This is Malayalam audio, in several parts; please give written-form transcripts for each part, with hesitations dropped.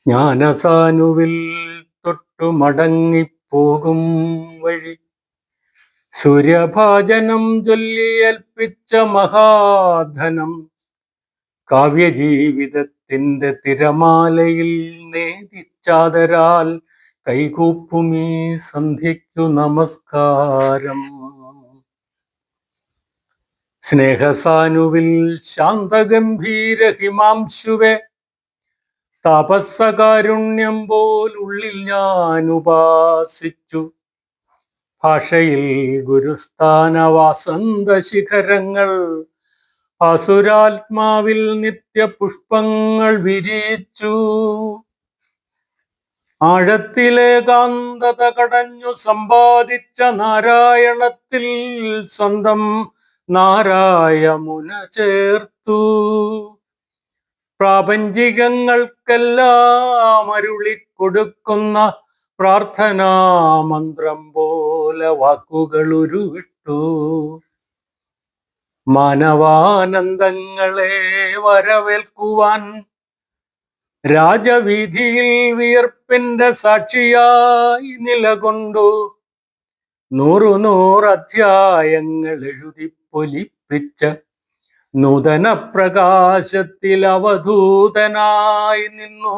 ജ്ഞാനസാനുവിൽ തൊട്ടു മടങ്ങിപ്പോകും വഴി സൂര്യഭാജനം ചൊല്ലിയേൽപ്പിച്ച മഹാധനം കാവ്യജീവിതത്തിന്റെ തിരമാലയിൽ നേദിച്ചാദരാൽ കൈകൂപ്പുമീ സന്ധ്യയ്ക്കു നമസ്കാരം. സ്നേഹസാനുവിൽ ശാന്തഗംഭീര ഹിമാംശുവെ താപസകാരുണ്യം പോൽ ഉള്ളിൽ ഞാൻ ഉപാസിച്ചു. ഭാഷയിൽ ഗുരുസ്ഥാന വാസന്ത ശിഖരങ്ങൾ അസുരാത്മാവിൽ നിത്യപുഷ്പങ്ങൾ വിരിച്ചു. ആഴത്തിലെ കാന്തത കടഞ്ഞു സമ്പാദിച്ച നാരായണത്തിൽ സ്വന്തം നാരായമുന ചേർത്തു. പ്രാപഞ്ചികങ്ങൾക്കെല്ലാം അരുളിക്കൊടുക്കുന്ന പ്രാർത്ഥനാമന്ത്രം പോലെ വാക്കുകൾ ഉരുവിട്ടു. മാനവാനന്ദങ്ങളെ വരവേൽക്കുവാൻ രാജവീതിയിൽ വിയർപ്പിന്റെ സാക്ഷിയായി നിലകൊണ്ടു. 100 അധ്യായങ്ങൾ എഴുതി പൊലിപ്പിച്ച നൂതന പ്രകാശത്തിൽ അവധൂതനായി നിന്നു.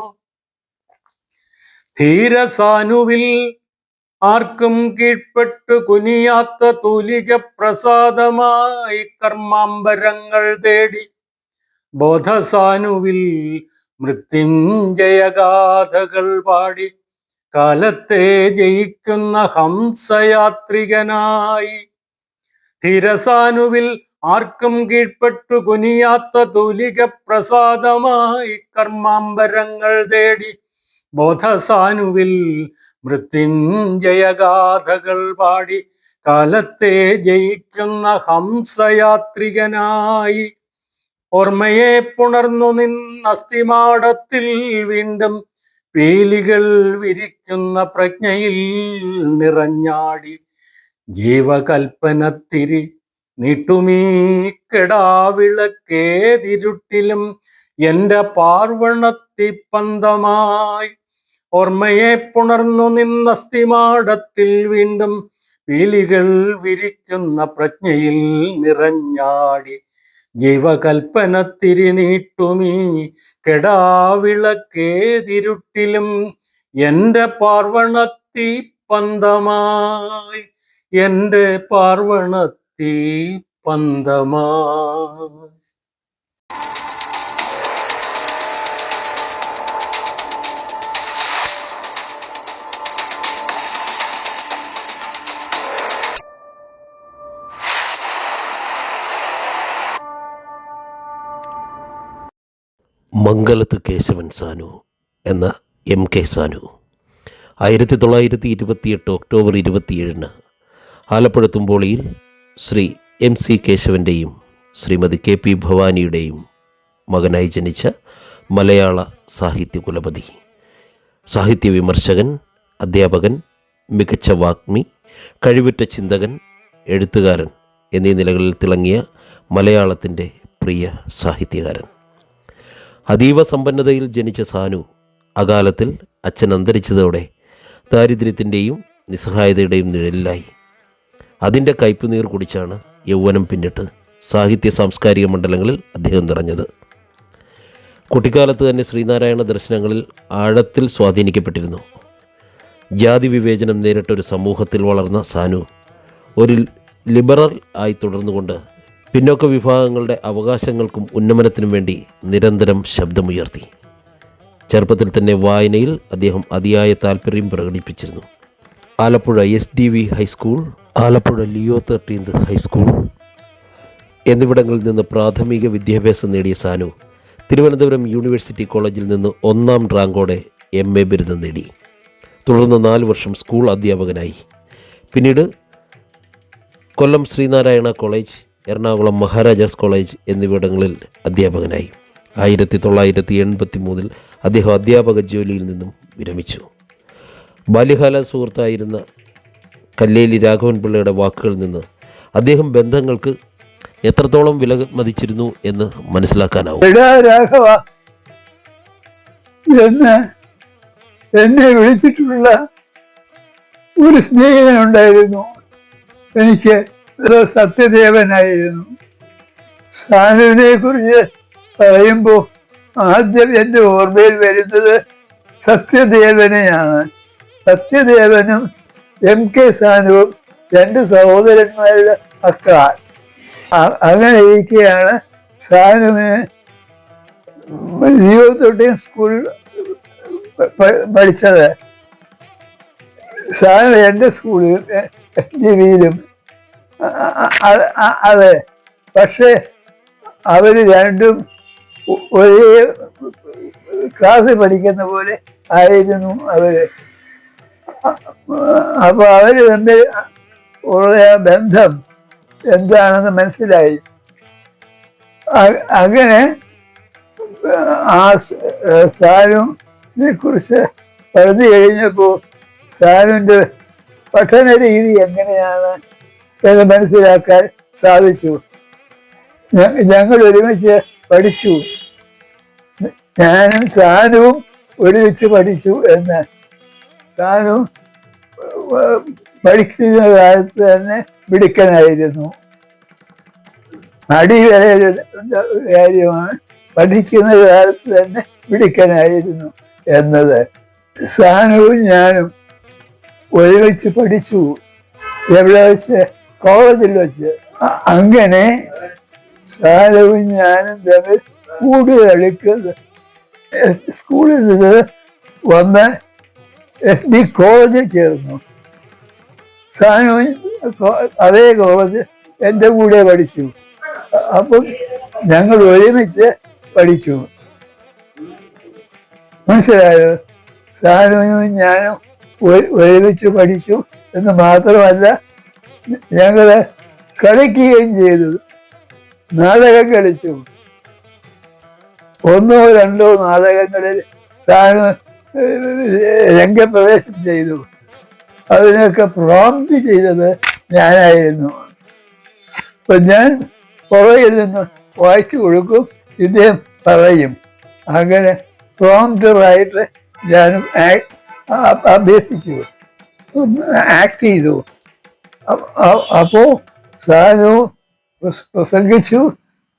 ധീരസാനുവിൽ ആർക്കും കീഴ്പ്പെട്ടു കുനിയാത്ത തൂലിക പ്രസാദമായി കർമാംബരങ്ങൾ തേടി ബോധസാനുവിൽ മൃത്യുഞ്ജയഗാഥകൾ പാടി കാലത്തെ ജയിക്കുന്ന ഹംസയാത്രികനായി. ധീരസാനുവിൽ ആർക്കും കീഴ്പ്പെട്ടു കുനിയാത്ത തൂലിക പ്രസാദമായി കർമാംബരങ്ങൾ തേടി ബോധസാനുവിൽ മൃത്യുഞ്ജയഗാഥകൾ പാടി കാലത്തെ ജയിക്കുന്ന ഹംസയാത്രികനായി. ഓർമ്മയെ പുണർന്നു നിന്നസ്ഥിമാടത്തിൽ വീണ്ടും പീലികൾ വിരിക്കുന്ന പ്രജ്ഞയിൽ നിറഞ്ഞാടി. ജീവകൽപ്പനത്തിരി നീട്ടുമീ കെടാവിളക്കേതിരുട്ടിലും എന്റെ പാർവണത്തിപ്പന്തമായി. ഓർമ്മയെ പുണർന്നു നിന്നസ്ഥിമാടത്തിൽ വീണ്ടും പീലികൾ വിരിക്കുന്ന പ്രജ്ഞയിൽ നിറഞ്ഞാടി. ജീവകൽപ്പനത്തിരി നീട്ടുമീ കെടാവിളക്കേതിരുട്ടിലും എന്റെ പാർവണത്തിപ്പന്തമായി. എന്റെ പാർവണത്തിപ്പന്തമായി. മംഗലത്ത് കേശവൻ സാനു എന്ന MK സാനു 1928 ഒക്ടോബർ 27 ആലപ്പുഴ തുമ്പോളിയിൽ ശ്രീ MC കേശവൻ്റെയും ശ്രീമതി KP ഭവാനിയുടെയും മകനായി ജനിച്ച മലയാള സാഹിത്യ കുലപതി, സാഹിത്യ വിമർശകൻ, അധ്യാപകൻ, മികച്ച വാഗ്മി, കഴിവുറ്റ ചിന്തകൻ, എഴുത്തുകാരൻ എന്നീ നിലകളിൽ തിളങ്ങിയ മലയാളത്തിൻ്റെ പ്രിയ സാഹിത്യകാരൻ. അതീവ സമ്പന്നതയിൽ ജനിച്ച സാനു അകാലത്തിൽ അച്ഛൻ അന്തരിച്ചതോടെ ദാരിദ്ര്യത്തിൻ്റെയും നിസ്സഹായതയുടെയും നിഴലിലായി. അതിൻ്റെ കയ്പുനീർ കുടിച്ചാണ് യൗവനം പിന്നിട്ട് സാഹിത്യ സാംസ്കാരിക മണ്ഡലങ്ങളിൽ അദ്ദേഹം നിറഞ്ഞത്. കുട്ടിക്കാലത്ത് തന്നെ ശ്രീനാരായണ ദർശനങ്ങളിൽ ആഴത്തിൽ സ്വാധീനിക്കപ്പെട്ടിരുന്നു. ജാതി വിവേചനം നേരിട്ടൊരു സമൂഹത്തിൽ വളർന്ന സാനു ഒരു ലിബറൽ ആയി തുടർന്നുകൊണ്ട് പിന്നോക്ക വിഭാഗങ്ങളുടെ അവകാശങ്ങൾക്കും ഉന്നമനത്തിനും വേണ്ടി നിരന്തരം ശബ്ദമുയർത്തി. ചെറുപ്പത്തിൽ തന്നെ വായനയിൽ അദ്ദേഹം അതിയായ താല്പര്യം പ്രകടിപ്പിച്ചിരുന്നു. Alappuzha SDV high school, Alappuzha Leo 13th high school എന്നിവിടങ്ങളിൽ നിന്ന് പ്രാഥമിക വിദ്യാഭ്യാസം നേടിയ സാനു തിരുവനന്തപുരം യൂണിവേഴ്സിറ്റി കോളേജിൽ നിന്ന് 1ാം റാങ്കോടെ MA ബിരുദം നേടി. തുടർന്ന് 4 വർഷം സ്കൂൾ അധ്യാപകനായി. പിന്നീട് കൊല്ലം ശ്രീനാരായണ കോളേജ്, എറണാകുളം മഹാരാജാസ് കോളേജ് എന്നിവിടങ്ങളിൽ അധ്യാപകനായി. 1983 അദ്ദേഹം അധ്യാപക ജോലിയിൽ നിന്നും വിരമിച്ചു. ബാല്യകാല സുഹൃത്തായിരുന്ന കല്ലേലി രാഘവൻ പിള്ളയുടെ വാക്കുകളിൽ നിന്ന് അദ്ദേഹം ബന്ധങ്ങൾക്ക് എത്രത്തോളം വില മതിച്ചിരുന്നു എന്ന് മനസ്സിലാക്കാനാവും. രാഘവ എന്ന് എന്നെ വിളിച്ചിട്ടുള്ള ഒരു സ്നേഹിതനുണ്ടായിരുന്നു. എനിക്ക് സത്യദേവനായിരുന്നു. സാനുവിനെ കുറിച്ച് പറയുമ്പോൾ ആദ്യം എൻ്റെ ഓർമ്മയിൽ വരുന്നത് സത്യദേവനെയാണ്. സത്യദേവനും MK സാനുവും 2 സഹോദരന്മാരുടെ മക്കളാണ്. അങ്ങനെ ഇരിക്കുകയാണ് സാനുവിന് ജീവിതത്തോട്ടേ സ്കൂളിൽ പഠിച്ചത്. സാനു എൻ്റെ സ്കൂളിലും ജിവിയിലും. അതെ, പക്ഷെ അവർ രണ്ടും ഒരേ ക്ലാസ്സിൽ പഠിക്കുന്ന പോലെ ആയിരുന്നു അവര്. അപ്പൊ അവര് തമ്മിൽ ഉള്ള ബന്ധം എന്താണെന്ന് മനസ്സിലായി. അങ്ങനെ ആ സാനുവിനെ കുറിച്ച് പറഞ്ഞു കഴിഞ്ഞപ്പോൾ സാനുവിൻ്റെ പഠന രീതി എങ്ങനെയാണ് എന്ന് മനസ്സിലാക്കാൻ സാധിച്ചു. ഞങ്ങൾ ഒരുമിച്ച് പഠിച്ചു. ഞാനും സാനുവും ഒരുമിച്ച് പഠിച്ചു എന്ന്. സാനു പഠിക്കുന്ന കാലത്ത് തന്നെ മിടുക്കനായിരുന്നു. അടി വരെ കാര്യമാണ്, പഠിക്കുന്ന കാലത്ത് തന്നെ മിടുക്കനായിരുന്നു എന്നത്. സാനുവും ഞാനും ഒരുമിച്ച് പഠിച്ചു. എവിടെ വെച്ച്? കോളേജിൽ വെച്ച്. അങ്ങനെ സാനുവും ഞാനും തമ്മിൽ കൂടുതൽ അടുക്കുന്നത് സ്കൂളിൽ നിന്ന് വന്ന് SB കോളേജിൽ ചേർന്നു. സാനു അതേ കോളേജ് എൻ്റെ കൂടെ പഠിച്ചു. അപ്പം ഞങ്ങൾ ഒരുമിച്ച് പഠിച്ചു. മനസ്സിലായോ? സാനുവും ഞാനും ഒരുമിച്ച് പഠിച്ചു എന്ന് മാത്രമല്ല, ഞങ്ങള് കളിക്കുകയും ചെയ്തു. നാടകം കളിച്ചു. 1 or 2 നാടകങ്ങളിൽ സാനു രംഗപ്രവേശം ചെയ്തു. അതിനൊക്കെ പ്രോംപ്റ്റ് ചെയ്തത് ഞാനായിരുന്നു. അപ്പൊ ഞാൻ പുറകിൽ നിന്ന് വായിച്ചു കൊടുക്കും, ഇദ്ദേഹം പറയും. അങ്ങനെ പ്രോംപ്റ്ററായിട്ട് ഞാനും അഭ്യസിച്ചു, ആക്ട് ചെയ്തു. അപ്പോ സാനു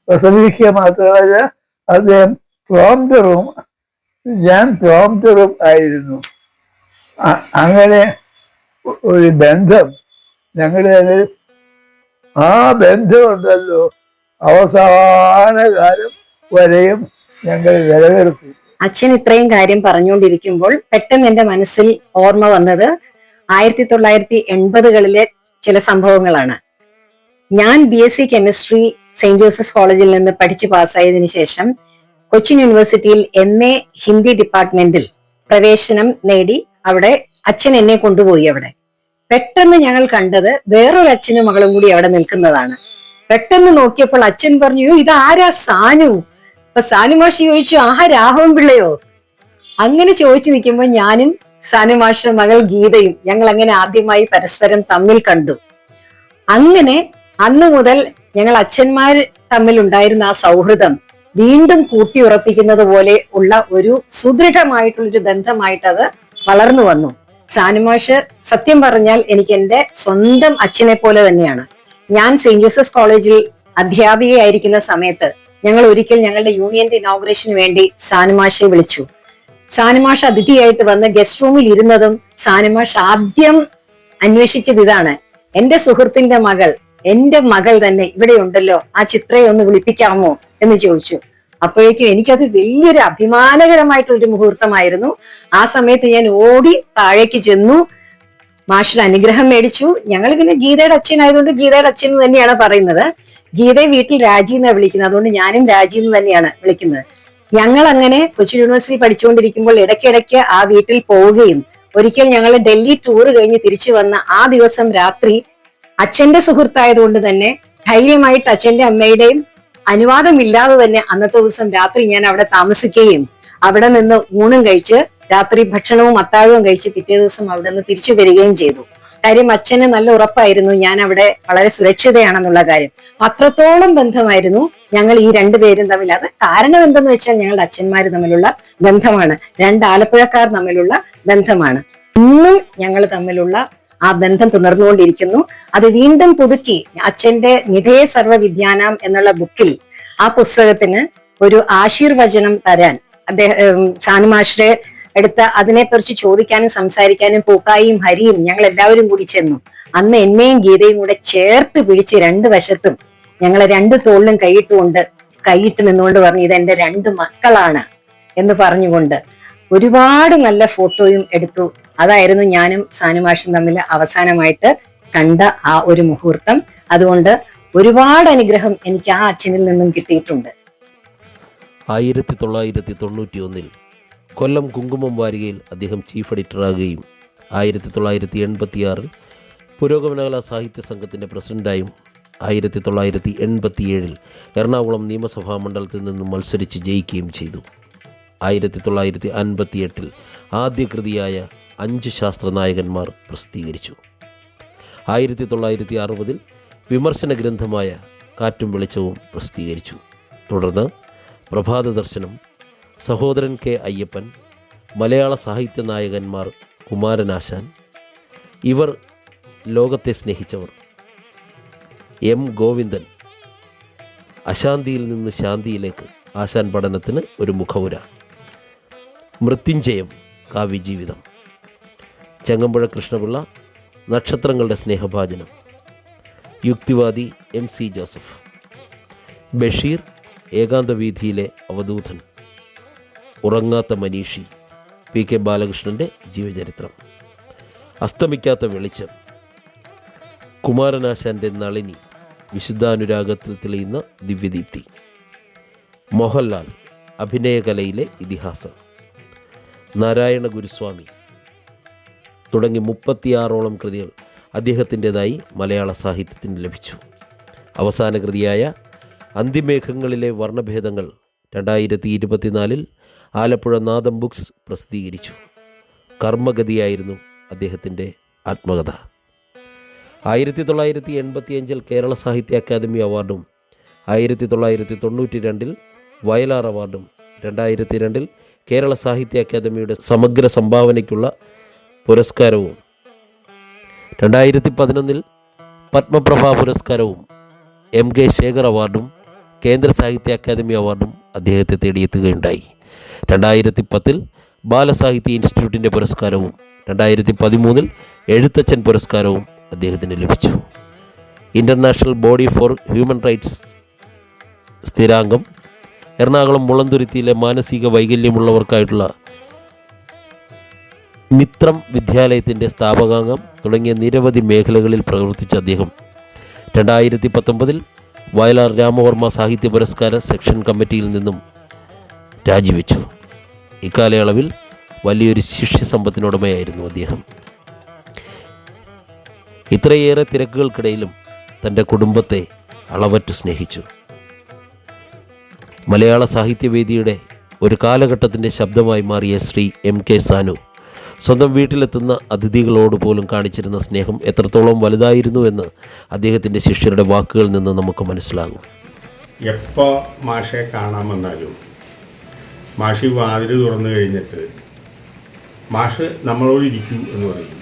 പ്രസംഗിക്കുക മാത്രമല്ല, അദ്ദേഹം പ്രോംപ്റ്ററും ഞാൻ പ്രോംപ്റ്ററും ആയിരുന്നു. അങ്ങനെ ഒരു ബന്ധം ഞങ്ങളുടെ ആ ബന്ധമുണ്ടല്ലോ അവസാന കാലം വരെയും ഞങ്ങൾ നിലനിർത്തി. അച്ഛൻ ഇത്രയും കാര്യം പറഞ്ഞുകൊണ്ടിരിക്കുമ്പോൾ പെട്ടെന്ന് എന്റെ മനസ്സിൽ ഓർമ്മ വന്നത് 1980-കളിലെ ചില സംഭവങ്ങളാണ്. ഞാൻ BSc കെമിസ്ട്രി സെയിന്റ് ജോസഫ് കോളേജിൽ നിന്ന് പഠിച്ചു പാസ്സായതിനു ശേഷം കൊച്ചിൻ യൂണിവേഴ്സിറ്റിയിൽ MA ഹിന്ദി ഡിപ്പാർട്ട്മെന്റിൽ പ്രവേശനം നേടി. അവിടെ അച്ഛൻ എന്നെ കൊണ്ടുപോയി. അവിടെ പെട്ടെന്ന് ഞങ്ങൾ കണ്ടത് വേറൊരു അച്ഛനും മകളും കൂടി അവിടെ നിൽക്കുന്നതാണ്. പെട്ടെന്ന് നോക്കിയപ്പോൾ അച്ഛൻ പറഞ്ഞു, ഇത് ആരാ? സാനു. അപ്പൊ സാനു മാഷി ചോദിച്ചു, ആഹാ രാഘവൻ പിള്ളയോ? അങ്ങനെ ചോദിച്ചു നിൽക്കുമ്പോൾ ഞാനും സാനു മാഷ മകൾ ഗീതയും ഞങ്ങൾ അങ്ങനെ ആദ്യമായി പരസ്പരം തമ്മിൽ കണ്ടു. അങ്ങനെ അന്ന് മുതൽ ഞങ്ങൾ അച്ഛന്മാർ തമ്മിൽ ഉണ്ടായിരുന്ന ആ സൗഹൃദം വീണ്ടും കൂട്ടിയുറപ്പിക്കുന്നത് പോലെ ഉള്ള ഒരു സുദൃഢമായിട്ടുള്ളൊരു ബന്ധമായിട്ട് അത് വളർന്നു വന്നു. സാനുമാഷ് സത്യം പറഞ്ഞാൽ എനിക്ക് എൻ്റെ സ്വന്തം അച്ഛനെ പോലെ തന്നെയാണ്. ഞാൻ സെയിന്റ് ജോസഫ് കോളേജിൽ അധ്യാപികയായിരിക്കുന്ന സമയത്ത് ഞങ്ങൾ ഒരിക്കൽ ഞങ്ങളുടെ യൂണിയന്റെ ഇനോഗ്രേഷന് വേണ്ടി സാനുമാഷെ വിളിച്ചു. സാനുമാഷ് അതിഥിയായിട്ട് വന്ന് ഗസ്റ്റ് റൂമിൽ ഇരുന്നതും സാനുമാഷ് ആദ്യം അന്വേഷിച്ചത് ഇതാണ്, എന്റെ സുഹൃത്തിന്റെ മകൾ, എന്റെ മകൾ തന്നെ ഇവിടെ ഉണ്ടല്ലോ, ആ ചിത്രയെ ഒന്ന് വിളിപ്പിക്കാമോ എന്ന് ചോദിച്ചു. അപ്പോഴേക്കും എനിക്കത് വലിയൊരു അഭിമാനകരമായിട്ടൊരു മുഹൂർത്തമായിരുന്നു. ആ സമയത്ത് ഞാൻ ഓടി താഴേക്ക് ചെന്നു, മാഷിന്റെ അനുഗ്രഹം മേടിച്ചു. ഞങ്ങൾ പിന്നെ ഗീതയുടെ അച്ഛനായതുകൊണ്ട് ഗീതയുടെ അച്ഛൻ എന്ന് തന്നെയാണ് പറയുന്നത്. ഗീതയെ വീട്ടിൽ രാജി എന്നാണ് വിളിക്കുന്നത്, അതുകൊണ്ട് ഞാനും രാജി എന്ന് തന്നെയാണ് വിളിക്കുന്നത്. ഞങ്ങൾ അങ്ങനെ കൊച്ചി യൂണിവേഴ്സിറ്റി പഠിച്ചുകൊണ്ടിരിക്കുമ്പോൾ ഇടയ്ക്കിടയ്ക്ക് ആ വീട്ടിൽ പോവുകയും ഒരിക്കൽ ഞങ്ങൾ ഡൽഹി ടൂർ കഴിഞ്ഞ് തിരിച്ചു വന്ന ആ ദിവസം രാത്രി അച്ഛന്റെ സുഹൃത്തായതുകൊണ്ട് തന്നെ ധൈര്യമായിട്ട് അച്ഛന്റെ അമ്മയുടെയും അനുവാദമില്ലാതെ തന്നെ അന്നത്തെ ദിവസം രാത്രി ഞാൻ അവിടെ താമസിക്കുകയും അവിടെ നിന്ന് ഊണും കഴിച്ച് രാത്രി ഭക്ഷണവും അത്താഴവും കഴിച്ച് പിറ്റേ ദിവസം അവിടെ നിന്ന് തിരിച്ചു വരികയും ചെയ്തു. കാര്യം അച്ഛന് നല്ല ഉറപ്പായിരുന്നു ഞാൻ അവിടെ വളരെ സുരക്ഷിതയാണെന്നുള്ള കാര്യം. അത്രത്തോളം ബന്ധമായിരുന്നു ഞങ്ങൾ ഈ രണ്ടുപേരും തമ്മിൽ, അത് കാരണം എന്തെന്ന് വെച്ചാൽ ഞങ്ങളുടെ അച്ഛന്മാർ തമ്മിലുള്ള ബന്ധമാണ്, രണ്ട് ആലപ്പുഴക്കാർ തമ്മിലുള്ള ബന്ധമാണ്. ഇന്നും ഞങ്ങൾ തമ്മിലുള്ള ആ ബന്ധം തുടർന്നുകൊണ്ടിരിക്കുന്നു. അത് വീണ്ടും പുതുക്കി അച്ഛന്റെ നിധേയ സർവ്വവിദ്യാനാം എന്നുള്ള ബുക്കിൽ, ആ പുസ്തകത്തിന് ഒരു ആശീർവചനം തരാൻ അദ്ദേഹം സാനുമാഷ്ടെ എടുത്ത് അതിനെക്കുറിച്ച് ചോദിക്കാനും സംസാരിക്കാനും പൂക്കായും ഹരിയും ഞങ്ങൾ എല്ലാവരും കൂടി ചെന്നു. അന്ന് എന്നെയും ഗീതയും കൂടെ ചേർത്ത് പിടിച്ച് രണ്ട് വശത്തും ഞങ്ങളെ രണ്ട് തോളിലും കൈയിട്ട് നിന്നുകൊണ്ട് പറഞ്ഞു, ഇതെന്റെ രണ്ട് മക്കളാണ് എന്ന് പറഞ്ഞുകൊണ്ട് ഒരുപാട് നല്ല ഫോട്ടോയും എടുത്തു. അതായിരുന്നു ഞാനും സാനുമാഷും തമ്മിൽ അവസാനമായിട്ട് കണ്ട ആ ഒരു മുഹൂർത്തം. അതുകൊണ്ട് ഒരുപാട് അനുഗ്രഹം എനിക്ക് ആ അച്ഛനിൽ നിന്നും കിട്ടിയിട്ടുണ്ട്. 1991 കൊല്ലം കുങ്കുമം വാരികയിൽ അദ്ദേഹം ചീഫ് എഡിറ്ററാകുകയും 1986 പുരോഗമനകലാ സാഹിത്യ സംഘത്തിൻ്റെ പ്രസിഡൻ്റായും 1987 എറണാകുളം നിയമസഭാ മണ്ഡലത്തിൽ നിന്നും മത്സരിച്ച് ജയിക്കുകയും ചെയ്തു. 1958 ആദ്യ കൃതിയായ 5 ശാസ്ത്രനായകന്മാർ പ്രസിദ്ധീകരിച്ചു. 1960 വിമർശന ഗ്രന്ഥമായ കാറ്റും വെളിച്ചവും പ്രസിദ്ധീകരിച്ചു. തുടർന്ന് പ്രഭാത ദർശനം, സഹോദരൻ കെ അയ്യപ്പൻ, മലയാള സാഹിത്യ നായകന്മാർ കുമാരനാശാൻ, ഇവർ ലോകത്തെ സ്നേഹിച്ചവർ, എം ഗോവിന്ദൻ, അശാന്തിയിൽ നിന്ന് ശാന്തിയിലേക്ക് ആശാൻ പഠനത്തിന് ഒരു മുഖവുര, മൃത്യുഞ്ജയം കാവ്യജീവിതം, ചങ്ങമ്പുഴ കൃഷ്ണപിള്ള നക്ഷത്രങ്ങളുടെ സ്നേഹഭാജനം, യുക്തിവാദി MC ജോസഫ്, ബഷീർ ഏകാന്തവീഥിയിലെ അവധൂതൻ, ഉറങ്ങാത്ത മനീഷി PK ബാലകൃഷ്ണൻ്റെ ജീവചരിത്രം, അസ്തമിക്കാത്ത വെളിച്ചം, കുമാരനാശാൻ്റെ നളിനി വിശുദ്ധാനുരാഗത്തിൽ തെളിയുന്ന ദിവ്യദീപ്തി, മോഹൻലാൽ അഭിനയകലയിലെ ഇതിഹാസം, നാരായണ ഗുരുസ്വാമി തുടങ്ങി 36ഓളം കൃതികൾ അദ്ദേഹത്തിൻ്റെതായി മലയാള സാഹിത്യത്തിന് ലഭിച്ചു. അവസാന കൃതിയായ അന്തിമേഘങ്ങളിലെ വർണ്ണഭേദങ്ങൾ 2024 ആലപ്പുഴ നാദം ബുക്സ് പ്രസിദ്ധീകരിച്ചു. കർമ്മഗതിയായിരുന്നു അദ്ദേഹത്തിൻ്റെ ആത്മകഥ. 1985 കേരള സാഹിത്യ അക്കാദമി അവാർഡും 1992 വയലാർ അവാർഡും 2002 കേരള സാഹിത്യ അക്കാദമിയുടെ സമഗ്ര സംഭാവനയ്ക്കുള്ള പുരസ്കാരവും 2011 പത്മപ്രഭാ പുരസ്കാരവും MK ശേഖർ അവാർഡും കേന്ദ്ര സാഹിത്യ അക്കാദമി അവാർഡും അദ്ദേഹത്തെ തേടിയെത്തുകയുണ്ടായി. 2010 ബാലസാഹിത്യ ഇൻസ്റ്റിറ്റ്യൂട്ടിൻ്റെ പുരസ്കാരവും 2013 എഴുത്തച്ഛൻ പുരസ്കാരവും അദ്ദേഹത്തിന് ലഭിച്ചു. International body for human rights സ്ഥിരാംഗം, എറണാകുളം മുളന്തുരുത്തിയിലെ മാനസിക വൈകല്യമുള്ളവർക്കായിട്ടുള്ള മിത്രം വിദ്യാലയത്തിൻ്റെ സ്ഥാപകാംഗം തുടങ്ങിയ നിരവധി മേഖലകളിൽ പ്രവർത്തിച്ച അദ്ദേഹം 2019 വയലാർ രാമവർമ്മ സാഹിത്യ പുരസ്കാര സെക്ഷൻ കമ്മിറ്റിയിൽ നിന്നും രാജിവെച്ചു. ഇക്കാലയളവിൽ വലിയൊരു ശിഷ്യസമ്പത്തിനുടമയായിരുന്നു അദ്ദേഹം. ഇത്രയേറെ തിരക്കുകൾക്കിടയിലും തൻ്റെ കുടുംബത്തെ അളവറ്റു സ്നേഹിച്ചു. മലയാള സാഹിത്യവേദിയുടെ ഒരു കാലഘട്ടത്തിൻ്റെ ശബ്ദമായി മാറിയ ശ്രീ MK സാനു സ്വന്തം വീട്ടിലെത്തുന്ന അതിഥികളോട് പോലും കാണിച്ചിരുന്ന സ്നേഹം എത്രത്തോളം വലുതായിരുന്നു എന്ന് അദ്ദേഹത്തിൻ്റെ ശിഷ്യരുടെ വാക്കുകളിൽ നിന്ന് നമുക്ക് മനസ്സിലാകും. എപ്പോൾ മാഷെ കാണാൻ വന്നാലും മാഷി വാതിൽ തുറന്നു കഴിഞ്ഞിട്ട് മാഷ് നമ്മളോട് ഇരിക്കൂ എന്ന് പറയും.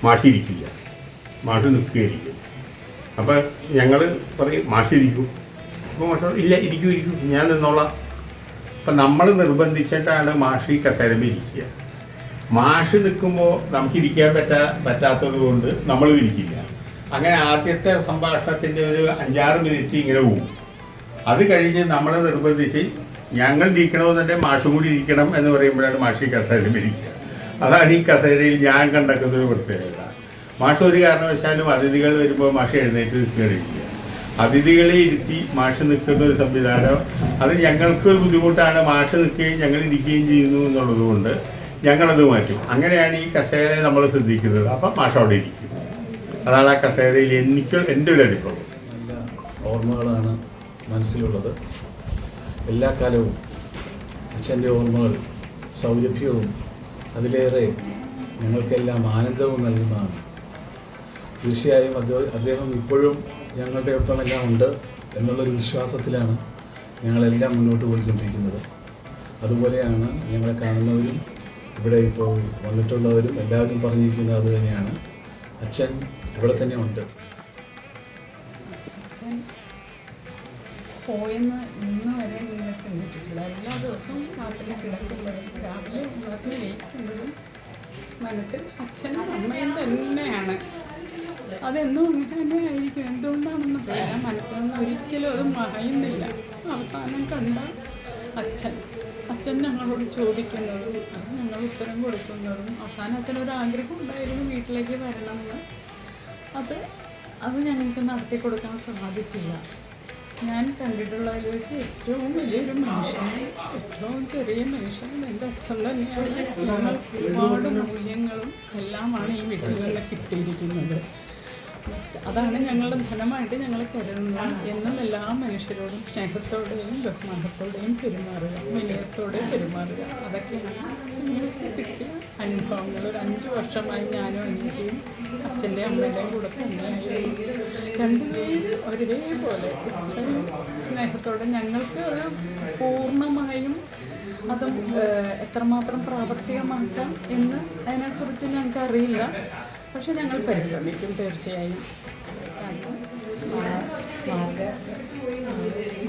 മാഷി ഇരിക്കില്ല, മാഷ് നിൽക്കുകയായിരിക്കും. അപ്പം ഞങ്ങൾ പറയും മാഷി ഇരിക്കും. അപ്പോൾ മാഷോട് ഇല്ല ഇരിക്കൂ ഞാൻ നിന്നോളാം. അപ്പം നമ്മൾ നിർബന്ധിച്ചിട്ടാണ് മാഷി കസേരമ ഇരിക്കുക. മാഷ് നിൽക്കുമ്പോൾ നമുക്ക് ഇരിക്കാൻ പറ്റാത്തത് കൊണ്ട് നമ്മളും ഇരിക്കില്ല. അങ്ങനെ ആദ്യത്തെ സംഭാഷണത്തിൻ്റെ ഒരു 5-6 മിനിറ്റ് ഇങ്ങനെ പോകും. അത് കഴിഞ്ഞ് നമ്മളെ നിർബന്ധിച്ച് ഞങ്ങൾ ഇരിക്കണമെന്നെ മാഷും കൂടി ഇരിക്കണം എന്ന് പറയുമ്പോഴാണ് മാഷി കസേരയിൽ ഇരിക്കുക. അതാണ് ഈ കസേരയിൽ ഞാൻ കണ്ടെത്തുന്നൊരു പ്രത്യേകത. മാഷ് ഒരു കാരണവശാലും അതിഥികൾ വരുമ്പോൾ മാഷ് എഴുന്നേറ്റ് നിൽക്കുകയില്ല. അതിഥികളെ ഇരുത്തി മാഷ് നിൽക്കുന്ന ഒരു സംവിധാനം അത് ഞങ്ങൾക്കൊരു ബുദ്ധിമുട്ടാണ്. മാഷ് നിൽക്കുകയും ഞങ്ങൾ ഇരിക്കുകയും ചെയ്യുന്നു എന്നുള്ളത് കൊണ്ട് ഞങ്ങളത് മാറ്റും. അങ്ങനെയാണ് ഈ കസേര നമ്മൾ ശ്രദ്ധിക്കുന്നത്. അപ്പം മാഷ് അവിടെ ഇരിക്കും. അതാണ് ആ കസേരയിൽ എൻ്റെ ഒരു അനുഭവം. ഓർമ്മകളാണ് മനസ്സിലുള്ളത്. എല്ലാ കാലവും അച്ഛൻ്റെ ഓർമ്മകൾ സൗരഭ്യവും അതിലേറെ ഞങ്ങൾക്കെല്ലാം ആനന്ദവും നൽകുന്നതാണ്. തീർച്ചയായും അദ്ദേഹം ഇപ്പോഴും ഞങ്ങളുടെ ഒപ്പമെല്ലാം ഉണ്ട്. എന്നുള്ളൊരു വിശ്വാസത്തിലാണ് ഞങ്ങളെല്ലാം മുന്നോട്ട് പോയിക്കൊണ്ടിരിക്കുന്നത്. അതുപോലെയാണ് ഞങ്ങളെ കാണുന്നവരും ഇവിടെ ഇപ്പോൾ വന്നിട്ടുള്ളവരും എല്ലാവരും പറഞ്ഞിരിക്കുന്നത് അത് തന്നെയാണ്. അച്ഛൻ ഇവിടെ തന്നെ ഉണ്ട്. അച്ഛൻ പോയെന്ന് ഇന്ന് വരെ നിങ്ങൾ ചിന്തിച്ചിട്ടില്ല. എല്ലാ ദിവസവും രാത്രി കിടക്കുമ്പോഴും രാവിലെ ഉണർന്ന് ജയിക്കുമ്പോഴും മനസ്സിൽ അച്ഛനും അമ്മയും തന്നെയാണ്. അതെന്നും അങ്ങനെ തന്നെ ആയിരിക്കും. എന്തുകൊണ്ടാണെന്ന് അറിയില്ല, മനസ്സിൽ നിന്ന് ഒരിക്കലും അത് മറയുന്നില്ല. അവസാനം കണ്ട അച്ഛൻ ഞങ്ങളോട് ചോദിക്കുന്നതും ഞങ്ങൾ ഉത്തരം കൊടുക്കുന്നതും, അവസാനം അച്ഛനൊരു ആഗ്രഹം ഉണ്ടായിരുന്നു വീട്ടിലേക്ക് വരണമെന്ന്. അത് ഞങ്ങൾക്ക് നടത്തി കൊടുക്കാൻ സാധിച്ചില്ല. ഞാൻ കണ്ടിട്ടുള്ളതിൽ വെച്ച് ഏറ്റവും വലിയൊരു മനുഷ്യൻ, ഏറ്റവും ചെറിയ മനുഷ്യൻ എൻ്റെ അച്ഛൻ തന്നെയാണ്. ഞങ്ങൾ ഒരുപാട് മൂല്യങ്ങളും എല്ലാമാണ് ഈ വീട്ടിൽ നിന്ന് കിട്ടിയിരിക്കുന്നത്. അതാണ് ഞങ്ങളുടെ ധനമായിട്ട് ഞങ്ങൾ കരുതുന്നത്. എന്നും എല്ലാ മനുഷ്യരോടും സ്നേഹത്തോടെയും ബഹുമാനത്തോടെയും പെരുമാറുക, വിനയത്തോടെ പെരുമാറുക, അതൊക്കെയാണ് ഞങ്ങൾക്ക് കിട്ടിയ അനുഭവങ്ങൾ. ഒരു 5 വർഷമായി ഞാനും അനിയത്തിയും അച്ഛൻ്റെയും അമ്മയുടെയും കൂടെ തന്നെയായിരുന്നു. രണ്ടുപേരും ഒരേപോലെ ഇത്രയും സ്നേഹത്തോടെ ഞങ്ങൾക്ക് അത് പൂർണ്ണമായും അതും എത്രമാത്രം പ്രാവർത്തികമാക്കാം എന്ന് അതിനെക്കുറിച്ച് ഞങ്ങൾക്ക് അറിയില്ല. പക്ഷെ ഞങ്ങൾ പരിശ്രമിക്കും തീർച്ചയായും.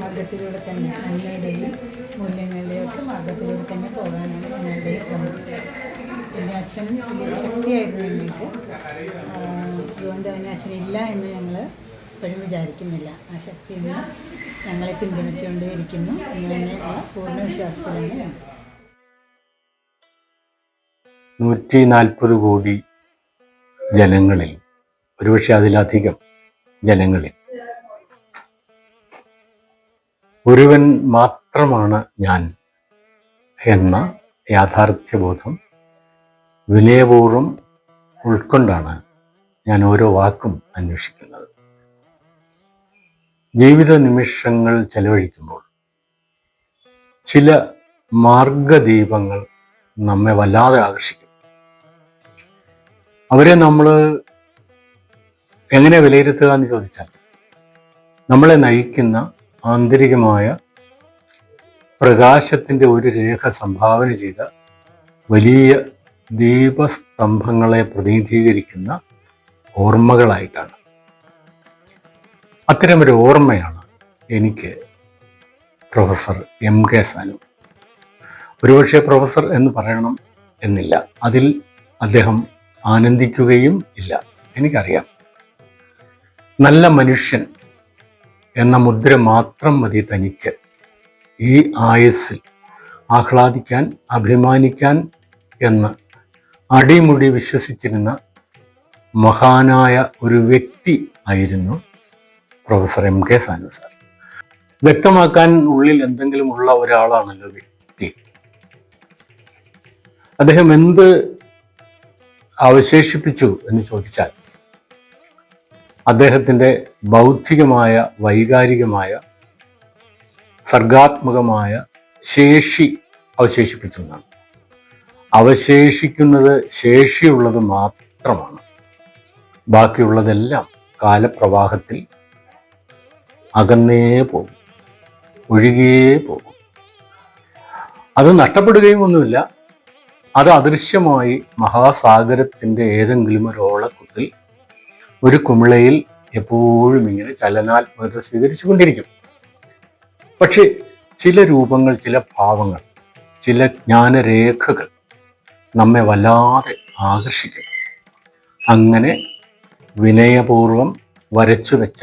മാർഗത്തിലൂടെ തന്നെ നന്മയുടെയും മൂല്യങ്ങളുടെയും ഒക്കെ മാർഗത്തിലൂടെ തന്നെ പോകാനാണ് ഞങ്ങളുടെ ശ്രമം. എൻ്റെ അച്ഛൻ വലിയ ശക്തിയായിരുന്നു ഞങ്ങൾക്ക്. അതുകൊണ്ട് തന്നെ അച്ഛനില്ല എന്ന് ഞങ്ങൾ എപ്പോഴും വിചാരിക്കുന്നില്ല. ആ ശക്തി ഇന്ന് ഞങ്ങളെ പിന്തുണച്ചുകൊണ്ടേയിരിക്കുന്നു എന്ന് തന്നെയുള്ള പൂർണ്ണ വിശ്വാസത്തിലാണ് ഞങ്ങൾ. 140 കോടി ജനങ്ങളിൽ, ഒരുപക്ഷെ അതിലധികം ജനങ്ങളിൽ ഒരുവൻ മാത്രമാണ് ഞാൻ എന്ന യാഥാർത്ഥ്യബോധം വിനയപൂർവ്വം ഉൾക്കൊണ്ടാണ് ഞാൻ ഓരോ വാക്കും അന്വേഷിക്കുന്നത്. ജീവിത നിമിഷങ്ങൾ ചെലവഴിക്കുമ്പോൾ ചില മാർഗദീപങ്ങൾ നമ്മെ വല്ലാതെ ആകർഷിക്കും. അവരെ നമ്മൾ എങ്ങനെ വിലയിരുത്തുക എന്ന് ചോദിച്ചാൽ, നമ്മളെ നയിക്കുന്ന ആന്തരികമായ പ്രകാശത്തിൻ്റെ ഒരു രേഖ സംഭാവന ചെയ്ത വലിയ ദീപസ്തംഭങ്ങളെ പ്രതിനിധീകരിക്കുന്ന ഓർമ്മകളായിട്ടാണ്. അത്തരമൊരു ഓർമ്മയാണ് എനിക്ക് പ്രൊഫസർ MK സാനു. ഒരുപക്ഷെ പ്രൊഫസർ എന്ന് പറയണം എന്നില്ല, അതിൽ അദ്ദേഹം ആനന്ദിക്കുകയും ഇല്ല, എനിക്കറിയാം. നല്ല മനുഷ്യൻ എന്ന മുദ്ര മാത്രം മതി തനിക്ക് ഈ ആയുസ്സിൽ ആഹ്ലാദിക്കാൻ, അഭിമാനിക്കാൻ എന്ന് അടിമുടി വിശ്വസിച്ചിരുന്ന മഹാനായ ഒരു വ്യക്തി ആയിരുന്നു പ്രൊഫസർ MK സാനു സാർ. വ്യക്തമാക്കാൻ ഉള്ളിൽ എന്തെങ്കിലും ഉള്ള ഒരാളാണല്ലോ വ്യക്തി. അദ്ദേഹം എന്ത് അവശേഷിപ്പിച്ചു എന്ന് ചോദിച്ചാൽ, അദ്ദേഹത്തിൻ്റെ ബൗദ്ധികമായ, വൈകാരികമായ, സർഗാത്മകമായ ശേഷി അവശേഷിപ്പിച്ചു എന്നാണ്. അവശേഷിക്കുന്നത് ശേഷിയുള്ളത് മാത്രമാണ്. ബാക്കിയുള്ളതെല്ലാം കാലപ്രവാഹത്തിൽ അകന്നേ പോകും, ഒഴുകിയേ പോകും. അത് നഷ്ടപ്പെടുകയും ഒന്നുമില്ല. അത് അദൃശ്യമായി മഹാസാഗരത്തിൻ്റെ ഏതെങ്കിലും ഒരു ഓളക്കുത്തിൽ, ഒരു കുമിളയിൽ എപ്പോഴും ഇങ്ങനെ ചലനാത്മകത സ്വീകരിച്ചു കൊണ്ടിരിക്കും. പക്ഷെ ചില രൂപങ്ങൾ, ചില ഭാവങ്ങൾ, ചില ജ്ഞാനരേഖകൾ നമ്മെ വല്ലാതെ ആകർഷിക്കും. അങ്ങനെ വിനയപൂർവം വരച്ചു വെച്ച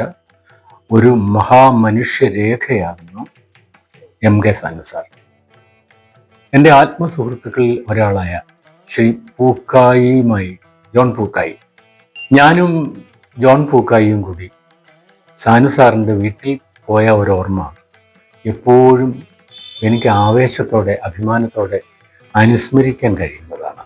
ഒരു മഹാമനുഷ്യരേഖയാകുന്നു MK സാനു സാർ. എൻ്റെ ആത്മസുഹൃത്തുക്കളിൽ ഒരാളായ ശ്രീ പൂക്കായിയുമായി, ജോൺ പൂക്കായി, ഞാനും ജോൺ പൂക്കായിയും കൂടി സാനു സാറിൻ്റെ വീട്ടിൽ പോയ ഒരു ഓർമ്മ എപ്പോഴും എനിക്ക് ആവേശത്തോടെ, അഭിമാനത്തോടെ അനുസ്മരിക്കാൻ കഴിയുന്നതാണ്.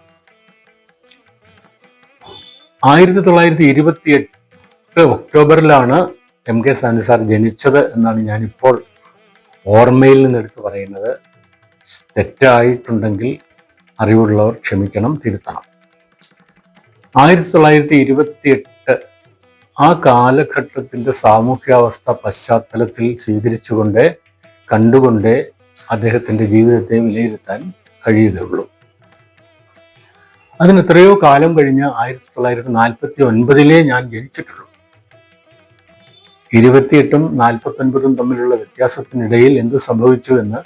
1928 ഒക്ടോബറിലാണ് MK സാനു സാർ ജനിച്ചത് എന്നാണ് ഞാനിപ്പോൾ ഓർമ്മയിൽ നിന്നെടുത്ത് പറയുന്നത്. തെറ്റായിട്ടുണ്ടെങ്കിൽ അറിവുള്ളവർ ക്ഷമിക്കണം, തിരുത്തണം. 1928 ആ കാലഘട്ടത്തിന്റെ സാമൂഹ്യാവസ്ഥ പശ്ചാത്തലത്തിൽ സ്വീകരിച്ചുകൊണ്ട് കണ്ടുകൊണ്ട് അദ്ദേഹത്തിന്റെ ജീവിതത്തെ വിലയിരുത്താൻ കഴിയുകയുള്ളൂ. അതിന് എത്രയോ കാലം കഴിഞ്ഞ് 1949 ഞാൻ ജനിച്ചിട്ടുള്ളൂ. 28ഉം 49ഉം തമ്മിലുള്ള വ്യത്യാസത്തിനിടയിൽ എന്ത് സംഭവിച്ചു എന്ന്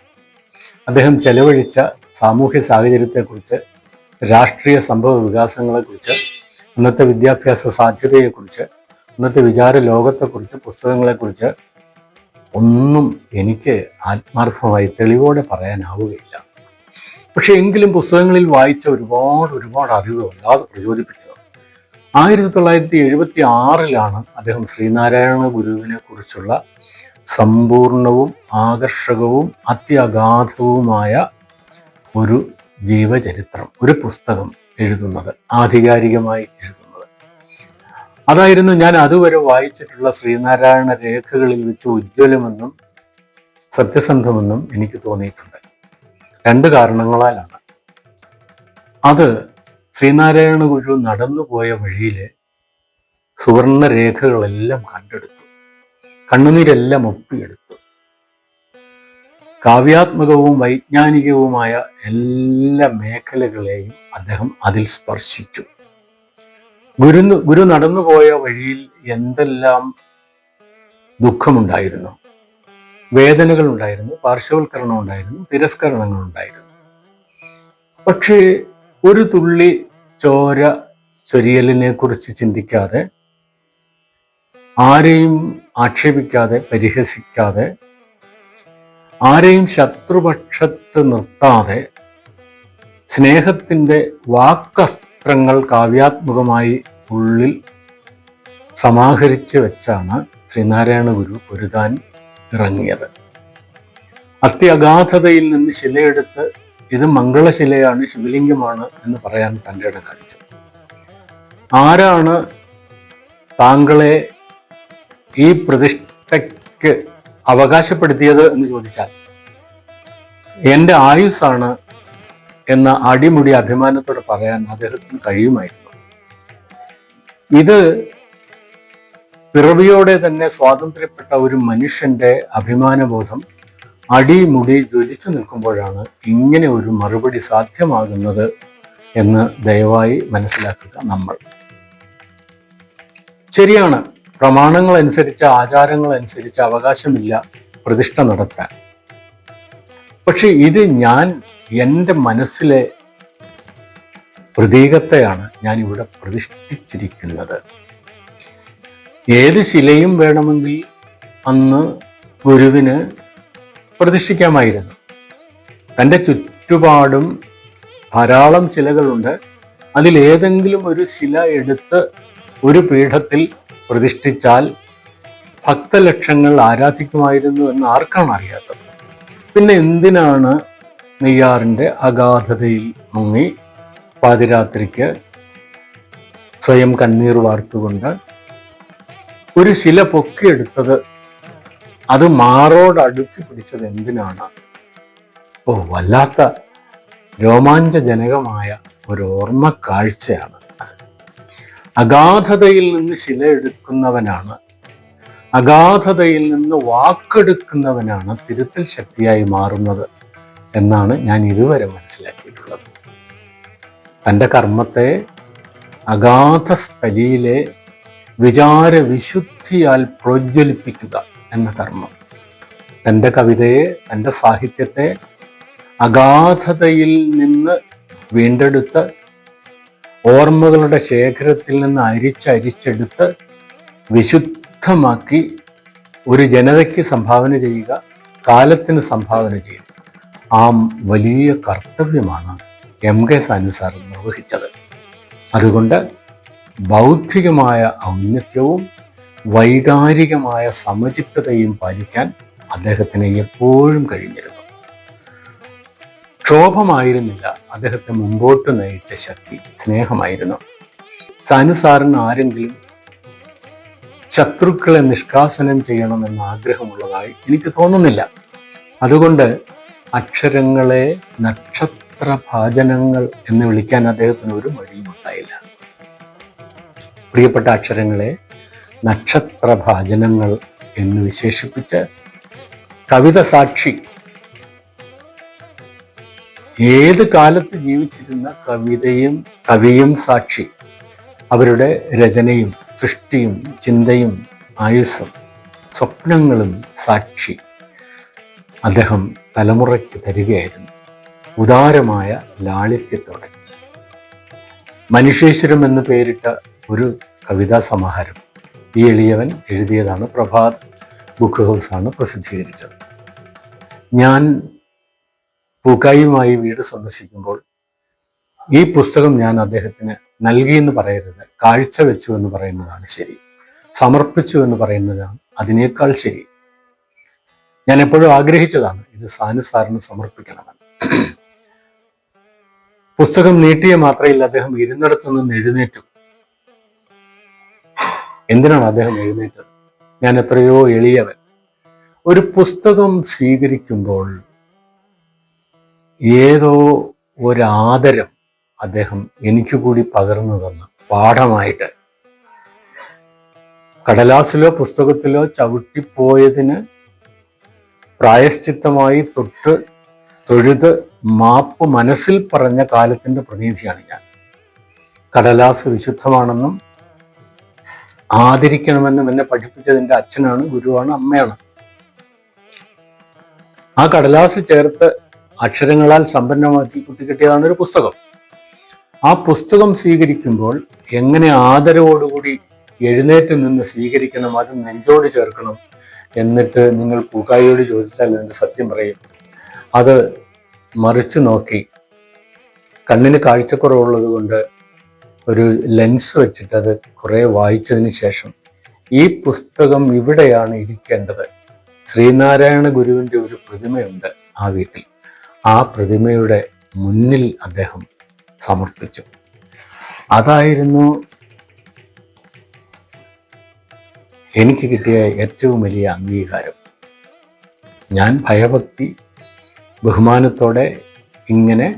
അദ്ദേഹം ചെലവഴിച്ച സാമൂഹ്യ സാഹചര്യത്തെക്കുറിച്ച്, രാഷ്ട്രീയ സംഭവ വികാസങ്ങളെക്കുറിച്ച്, ഇന്നത്തെ വിദ്യാഭ്യാസ സാധ്യതയെക്കുറിച്ച്, ഇന്നത്തെ വിചാര ലോകത്തെക്കുറിച്ച്, പുസ്തകങ്ങളെക്കുറിച്ച് ഒന്നും എനിക്ക് ആത്മാർത്ഥമായി തെളിവോടെ പറയാനാവുകയില്ല. പക്ഷെ എങ്കിലും പുസ്തകങ്ങളിൽ വായിച്ച ഒരുപാട് അറിവ് വല്ലാതെ പ്രചോദിപ്പിച്ചത് 1976 അദ്ദേഹം ശ്രീനാരായണ ഗുരുവിനെ കുറിച്ചുള്ള സമ്പൂർണവും ആകർഷകവും അത്യഗാധവുമായ ഒരു ജീവചരിത്രം, ഒരു പുസ്തകം എഴുതുന്നത്, ആധികാരികമായി എഴുതുന്നത്. അതായിരുന്നു ഞാൻ അതുവരെ വായിച്ചിട്ടുള്ള ശ്രീനാരായണ രേഖകളിൽ വെച്ച് ഉജ്ജ്വലമെന്നും സത്യസന്ധമെന്നും എനിക്ക് തോന്നിയിട്ടുണ്ട്. 2 കാരണങ്ങളാലാണ്. അത് ശ്രീനാരായണ ഗുരു നടന്നുപോയ വഴിയിലെ സുവർണ രേഖകളെല്ലാം കണ്ടെടുത്തു, കണ്ണുനീരെല്ലാം ഒപ്പിയെടുത്തു. കാവ്യാത്മകവും വൈജ്ഞാനികവുമായ എല്ലാ മേഖലകളെയും അദ്ദേഹം അതിൽ സ്പർശിച്ചു. ഗുരു നടന്നുപോയ വഴിയിൽ എന്തെല്ലാം ദുഃഖമുണ്ടായിരുന്നു, വേദനകൾ ഉണ്ടായിരുന്നു, പാർശ്വവൽക്കരണം ഉണ്ടായിരുന്നു, തിരസ്കരണങ്ങൾ ഉണ്ടായിരുന്നു. പക്ഷേ ഒരു തുള്ളി ചോര ചൊരിയലിനെ കുറിച്ച് ചിന്തിക്കാതെ, ആരെയും ആക്ഷേപിക്കാതെ, പരിഹസിക്കാതെ, ആരെയും ശത്രുപക്ഷത്ത് നിർത്താതെ, സ്നേഹത്തിൻ്റെ വാക്കസ്ത്രങ്ങൾ കാവ്യാത്മകമായി ഉള്ളിൽ സമാഹരിച്ച് വെച്ചാണ് ശ്രീനാരായണ ഗുരു പൊരുതാൻ ഇറങ്ങിയത്. അത്യഗാധതയിൽ നിന്ന് ശിലയെടുത്ത് ഇത് മംഗളശിലയാണ്, ശിവലിംഗമാണ് എന്ന് പറയാൻ തൻ്റെ ഇടം കാണിച്ചു. ആരാണ് താങ്കളെ ഈ പ്രതിഷ്ഠയ്ക്ക് അവകാശപ്പെടുത്തിയത് എന്ന് ചോദിച്ചാൽ എൻ്റെ ആയുസ്സാണ് എന്ന അടിമുടി അഭിമാനത്തോടെ പറയാൻ അദ്ദേഹത്തിന് കഴിയുമായിരുന്നു. ഇത് പിറവിയോടെ തന്നെ സ്വാതന്ത്ര്യപ്പെട്ട ഒരു മനുഷ്യന്റെ അഭിമാനബോധം അടിമുടി ജ്വലിച്ചു നിൽക്കുമ്പോഴാണ് ഇങ്ങനെ ഒരു മറുപടി സാധ്യമാകുന്നത് എന്ന് ദയവായി മനസ്സിലാക്കുക. നമ്മൾ ശരിയാണ്, പ്രമാണങ്ങൾ അനുസരിച്ച്, ആചാരങ്ങൾ അനുസരിച്ച് അവകാശമില്ല പ്രതിഷ്ഠ നടത്താൻ. പക്ഷെ ഇത് ഞാൻ എൻ്റെ മനസ്സിലെ പ്രതീകത്തെയാണ് ഞാൻ ഇവിടെ പ്രതിഷ്ഠിച്ചിരിക്കുന്നത്. ഏത് ശിലയും വേണമെങ്കിൽ അന്ന് ഗുരുവിന് പ്രതിഷ്ഠിക്കാമായിരുന്നു. തൻ്റെ ചുറ്റുപാടും ധാരാളം ശിലകളുണ്ട്. അതിലേതെങ്കിലും ഒരു ശില എടുത്ത് ഒരു പീഠത്തിൽ പ്രതിഷ്ഠിച്ചാൽ ഭക്തലക്ഷങ്ങൾ ആരാധിക്കുമായിരുന്നു എന്ന് ആർക്കാണ് അറിയാത്തത്? പിന്നെ എന്തിനാണ് നെയ്യാറിൻ്റെ അഗാധതയിൽ മുങ്ങി പാതിരാത്രിക്ക് സ്വയം കണ്ണീർ വാർത്തുകൊണ്ട് ഒരു ശില പൊക്കിയെടുത്തത്? അത് മാറോട് അടുക്കി പിടിച്ചത് എന്തിനാണ്? വല്ലാത്ത രോമാഞ്ചജനകമായ ഒരു ഓർമ്മ കാഴ്ചയാണ് അത്. അഗാധതയിൽ നിന്ന് ശില എടുക്കുന്നവനാണ്, അഗാധതയിൽ നിന്ന് വാക്കെടുക്കുന്നവനാണ് തിരുത്തൽ ശക്തിയായി മാറുന്നത് എന്നാണ് ഞാൻ ഇതുവരെ മനസ്സിലാക്കിയിട്ടുള്ളത്. തൻ്റെ കർമ്മത്തെ അഗാധ സ്ഥലിയിലെ വിചാര വിശുദ്ധിയാൽ പ്രോജ്വലിപ്പിക്കുക എന്ന കർമ്മം, തൻ്റെ കവിതയെ, തൻ്റെ സാഹിത്യത്തെ അഗാധതയിൽ നിന്ന് വീണ്ടെടുത്ത് ഓർമ്മകളുടെ ശേഖരത്തിൽ നിന്ന് അരിച്ചരിച്ചെടുത്ത് വിശുദ്ധമാക്കി ഒരു ജനതയ്ക്ക് സംഭാവന ചെയ്യുക, കാലത്തിന് സംഭാവന ചെയ്യുക, ആ വലിയ കർത്തവ്യമാണ് MK സാനു സാർ നിർവഹിച്ചത്. അതുകൊണ്ട് ബൗദ്ധികമായ ഔന്നത്യവും വൈകാരികമായ സമചിത്തതയും പാലിക്കാൻ അദ്ദേഹത്തിന് എപ്പോഴും കഴിഞ്ഞിരുന്നു. ക്ഷോഭമായിരുന്നില്ല അദ്ദേഹത്തെ മുമ്പോട്ട് നയിച്ച ശക്തി, സ്നേഹമായിരുന്നു. സാനു സാറിന് ആരെങ്കിലും ശത്രുക്കളെ നിഷ്കാസനം ചെയ്യണമെന്ന് ആഗ്രഹമുള്ളതായി എനിക്ക് തോന്നുന്നില്ല. അതുകൊണ്ട് അക്ഷരങ്ങളെ നക്ഷത്രഭാജനങ്ങൾ എന്ന് വിളിക്കാൻ അദ്ദേഹത്തിന് ഒരു മടിയും ഉണ്ടായില്ല. പ്രിയപ്പെട്ട അക്ഷരങ്ങളെ, നക്ഷത്രഭാജനങ്ങൾ എന്ന് വിശേഷിപ്പിച്ച് കവിത സാക്ഷി, ഏത് കാലത്ത് ജീവിച്ചിരുന്ന കവിയും സാക്ഷി, അവരുടെ രചനയും സൃഷ്ടിയും ചിന്തയും ആയുസ്സും സ്വപ്നങ്ങളും സാക്ഷി അദ്ദേഹം തലമുറയ്ക്ക് തരികയായിരുന്നു ഉദാരമായ ലാളിത്യത്തോടെ. മനുഷ്യേശ്വരം എന്ന് പേരിട്ട ഒരു കവിതാ സമാഹാരം ഈ എളിയവൻ എഴുതിയതാണ്. പ്രഭാത് ബുക്ക് ഹൗസാണ് പ്രസിദ്ധീകരിച്ചത്. ഞാൻ പൂക്കായിയുമായി വീട് സന്ദർശിക്കുമ്പോൾ ഈ പുസ്തകം ഞാൻ അദ്ദേഹത്തിന് നൽകിയെന്ന് പറയരുത്, കാഴ്ചവെച്ചു എന്ന് പറയുന്നതാണ് ശരി, സമർപ്പിച്ചു എന്ന് പറയുന്നതാണ് അതിനേക്കാൾ ശരി. ഞാൻ എപ്പോഴും ആഗ്രഹിച്ചതാണ് ഇത് സാനു സാറിന് സമർപ്പിക്കണമെന്ന്. പുസ്തകം നീട്ടിയ മാത്രയിൽ അദ്ദേഹം ഇരുന്നിടത്തു നിന്ന് എഴുന്നേറ്റു. എന്തിനാണ് അദ്ദേഹം എഴുന്നേറ്റത്? ഞാൻ എത്രയോ എളിയവൻ. ഒരു പുസ്തകം സ്വീകരിക്കുമ്പോൾ ഏതോ ഒരാദരം അദ്ദേഹം എനിക്ക് കൂടി പകർന്നു തന്നു പാഠമായിട്ട്. കടലാസിലോ പുസ്തകത്തിലോ ചവിട്ടിപ്പോയതിന് പ്രായശ്ചിത്തമായി തൊഴുത് മാപ്പ് മനസ്സിൽ പറഞ്ഞ കാലത്തിന്റെ പ്രതിനിധിയാണ് ഞാൻ. കടലാസ് വിശുദ്ധമാണെന്നും ആദരിക്കണമെന്നും എന്നെ പഠിപ്പിച്ചതിൻ്റെ അച്ഛനാണ്, ഗുരുവാണ്, അമ്മയാണ്. ആ കടലാസ് ചേർത്ത് അക്ഷരങ്ങളാൽ സമ്പന്നമാക്കി കുത്തിക്കെട്ടിയതാണ് ഒരു പുസ്തകം. ആ പുസ്തകം സ്വീകരിക്കുമ്പോൾ എങ്ങനെ ആദരവോടുകൂടി എഴുന്നേറ്റ് നിന്ന് സ്വീകരിക്കണം, അത് നെഞ്ചോട് ചേർക്കണം. എന്നിട്ട് നിങ്ങൾ പൂക്കായിയോട് ചോദിച്ചാൽ എന്ത് സത്യം പറയും? അത് മറിച്ചു നോക്കി, കണ്ണിന് കാഴ്ചക്കുറവുള്ളത് കൊണ്ട് ഒരു ലെൻസ് വെച്ചിട്ട് അത് കുറേ വായിച്ചതിന് ശേഷം ഈ പുസ്തകം ഇവിടെയാണ് ഇരിക്കേണ്ടത്. ശ്രീനാരായണ ഗുരുവിൻ്റെ ഒരു പ്രതിമയുണ്ട് ആ വീട്ടിൽ. ആ പ്രതിമയുടെ മുന്നിൽ അദ്ദേഹം സമർപ്പിച്ചു. അതായിരുന്നു എനിക്ക് കിട്ടിയ ഏറ്റവും വലിയ അംഗീകാരം. ഞാൻ ഭയഭക്തി ബഹുമാനത്തോടെ ഇങ്ങനെ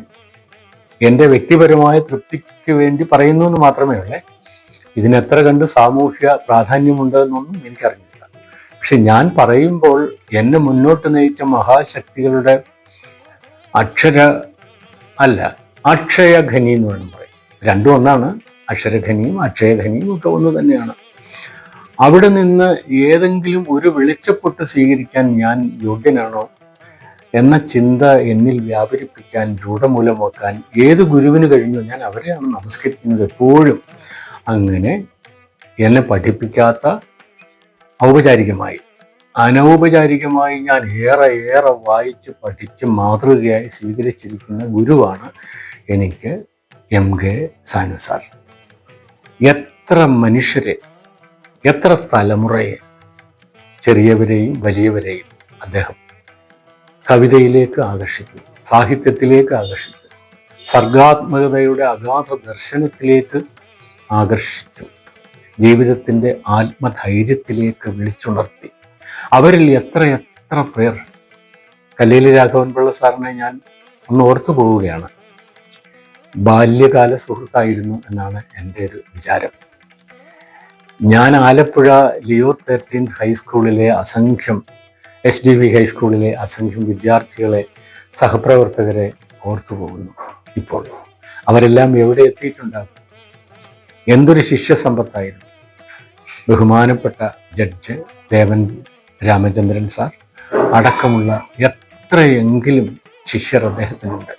എൻ്റെ വ്യക്തിപരമായ തൃപ്തിക്ക് വേണ്ടി പറയുന്നു എന്ന് മാത്രമേ ഉള്ളേ. ഇതിനെത്ര കണ്ട് സാമൂഹ്യ പ്രാധാന്യമുണ്ടെന്നൊന്നും എനിക്കറിഞ്ഞില്ല. പക്ഷെ ഞാൻ പറയുമ്പോൾ എന്നെ മുന്നോട്ട് നയിച്ച മഹാശക്തികളുടെ അക്ഷയഖനി എന്ന് വേണം പറയും. രണ്ടും ഒന്നാണ്. അക്ഷരഖനിയും അക്ഷയഖനിയും ഒക്കെ ഒന്ന് തന്നെയാണ്. അവിടെ നിന്ന് ഏതെങ്കിലും ഒരു വെളിച്ചപ്പൊട്ട് സ്വീകരിക്കാൻ ഞാൻ യോഗ്യനാണോ എന്ന ചിന്ത എന്നിൽ വ്യാപരിപ്പിക്കാൻ, രൂഢമൂലമാക്കാൻ ഏത് ഗുരുവിന് കഴിഞ്ഞു? ഞാൻ അവരെയാണ് നമസ്കരിക്കുന്നത് എപ്പോഴും. അങ്ങനെ എന്നെ പഠിപ്പിക്കാത്ത, ഔപചാരികമായി അനൗപചാരികമായി ഞാൻ ഏറെ വായിച്ച് പഠിച്ച് മാതൃകയായി സ്വീകരിച്ചിരിക്കുന്ന ഗുരുവാണ് എനിക്ക് MK സാനു സാർ. എത്ര മനുഷ്യരെ, എത്ര തലമുറയെ, ചെറിയവരെയും വലിയവരെയും അദ്ദേഹം കവിതയിലേക്ക് ആകർഷിച്ചു, സാഹിത്യത്തിലേക്ക് ആകർഷിച്ചു, സർഗാത്മകതയുടെ അഗാധ ദർശനത്തിലേക്ക് ആകർഷിച്ചു, ജീവിതത്തിൻ്റെ ആത്മധൈര്യത്തിലേക്ക് വിളിച്ചുണർത്തി. അവരിൽ എത്ര പേർ. കല്ലേലി രാഘവൻപിള്ള സാറിനെ ഞാൻ ഒന്ന് ഓർത്തു പോവുകയാണ്. ബാല്യകാല സുഹൃത്തായിരുന്നു എന്നാണ് എൻ്റെ ഒരു വിചാരം. ഞാൻ ആലപ്പുഴ ലിയോ 13 ഹൈസ്കൂളിലെ അസംഖ്യം, SDV ഹൈസ്കൂളിലെ അസംഖ്യം വിദ്യാർത്ഥികളെ, സഹപ്രവർത്തകരെ ഓർത്തു പോകുന്നു. ഇപ്പോൾ അവരെല്ലാം എവിടെ എത്തിയിട്ടുണ്ടാകും? എന്തൊരു ശിഷ്യസമ്പത്തായിരുന്നു. ബഹുമാനപ്പെട്ട ജഡ്ജ് ദേവൻ രാമചന്ദ്രൻ സാർ അടക്കമുള്ള എത്രയെങ്കിലും ശിഷ്യർ അദ്ദേഹത്തിനുണ്ട്.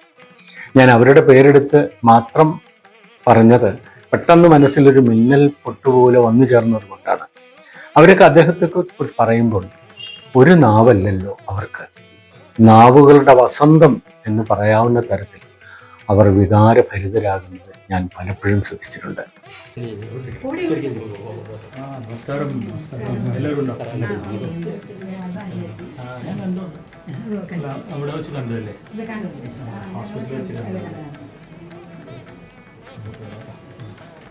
ഞാൻ അവരുടെ പേരെടുത്ത് മാത്രം പറഞ്ഞത് പെട്ടെന്ന് മനസ്സിലൊരു മിന്നൽ പൊട്ടുപോലെ വന്നു ചേർന്നത് കൊണ്ടാണ്. അവരൊക്കെ അദ്ദേഹത്തെ കുറിച്ച് പറയുമ്പോൾ ഒരു നാവല്ലല്ലോ അവർക്ക്, നാവുകളുടെ വസന്തം എന്ന് പറയാവുന്ന തരത്തിൽ അവർ വികാരഭരിതരാകുന്നത് ഞാൻ പലപ്പോഴും ശ്രദ്ധിച്ചിട്ടുണ്ട്. നമസ്കാരം. എല്ലാവരും ഉണ്ടോ? അവിടെ വെച്ച് കണ്ടതല്ലേ? ഹോസ്പിറ്റലിൽ വെച്ച് കണ്ടത്.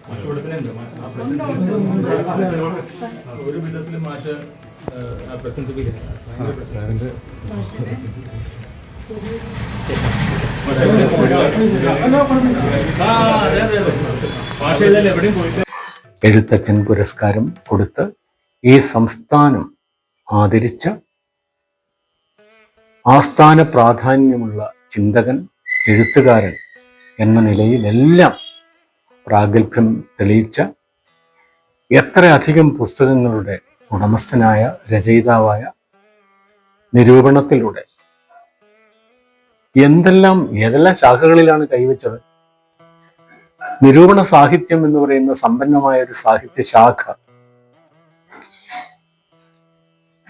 മാഷ് ഇവിടെ തന്നെ ഉണ്ട്. ഒരു വിധത്തിൽ മാഷ് ആ പ്രസൻസ് ഫീൽ മാഷല്ലേ എവിടെയും പോയിട്ട് എഴുത്തച്ഛൻ പുരസ്കാരം കൊടുത്ത് ഈ സംസ്ഥാനം ആദരിച്ച ആസ്ഥാന പ്രാധാന്യമുള്ള ചിന്തകൻ, എഴുത്തുകാരൻ എന്ന നിലയിലെല്ലാം പ്രാഗൽഭ്യം തെളിയിച്ച, എത്രയധികം പുസ്തകങ്ങളുടെ ഉടമസ്ഥനായ, രചയിതാവായ, നിരൂപണത്തിലൂടെ ഏതെല്ലാം ശാഖകളിലാണ് കൈവച്ചത്. നിരൂപണ സാഹിത്യം എന്ന് പറയുന്ന സമ്പന്നമായ ഒരു സാഹിത്യ ശാഖ,